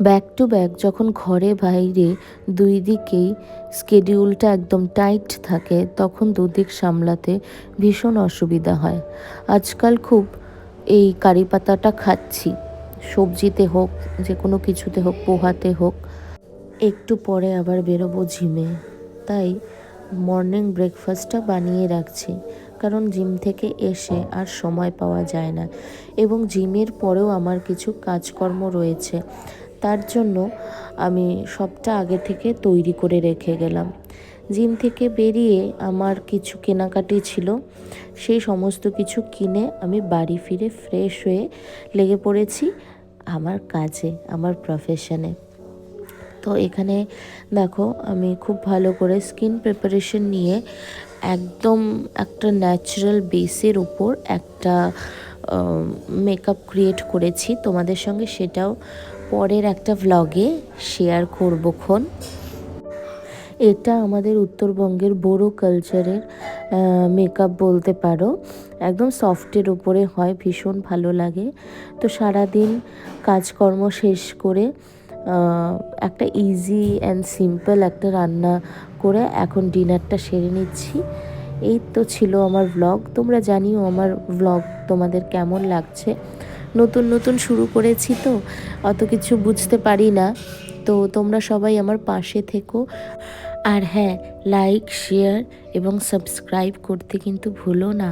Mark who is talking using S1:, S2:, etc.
S1: Back to back যখন ঘরে বাইরে দুই দিকেই স্কেডিউলটা একদম টাইট থাকে, তখন দুদিক সামলাতে ভীষণ অসুবিধা হয়। আজকাল খুব এই কারি পাতাটা খাচ্ছি, সবজিতে হোক, যে কোনো কিছুতে হোক, পোহাতে হোক। একটু পরে আবার বেরোবো জিমে, তাই মর্নিং ব্রেকফাস্টটা বানিয়ে রাখছি, কারণ জিম থেকে এসে আর সময় পাওয়া যায় না, এবং জিমের পরেও আমার কিছু কাজকর্ম রয়েছে, তার জন্য আমি সবটা আগে থেকে তৈরি করে রেখে গেলাম। জিম থেকে বেরিয়ে আমার কিছু কেনাকাটি ছিল, সেই সমস্ত কিছু কিনে আমি বাড়ি ফিরে ফ্রেশ হয়ে লেগে পড়েছি আমার কাজে, আমার প্রফেশনে। তো এখানে দেখো, আমি খুব ভালো করে স্কিন প্রিপারেশন নিয়ে একদম একটা ন্যাচারাল বেসের উপর একটা মেকআপ ক্রিয়েট করেছি। তোমাদের সঙ্গে সেটাও পরের একটা ভ্লগে শেয়ার করবক্ষণ। এটা আমাদের উত্তরবঙ্গের বোরো কালচারের মেকআপ বলতে পারো, একদম সফটের উপরে হয়, ভীষণ ভালো লাগে। তো সারাদিন কাজকর্ম শেষ করে একটা ইজি অ্যান্ড সিম্পল একটা রান্না করে এখন ডিনারটা সেরে নিচ্ছি। এই তো ছিল আমার ভ্লগ। তোমরা জানিও আমার ভ্লগ তোমাদের কেমন লাগছে। নতুন নতুন শুরু করেছি তো অত কিছু বুঝতে পারি না, তো তোমরা সবাই আমার পাশে থেকো। আর হ্যাঁ, লাইক, শেয়ার এবং সাবস্ক্রাইব করতে কিন্তু ভুলো না।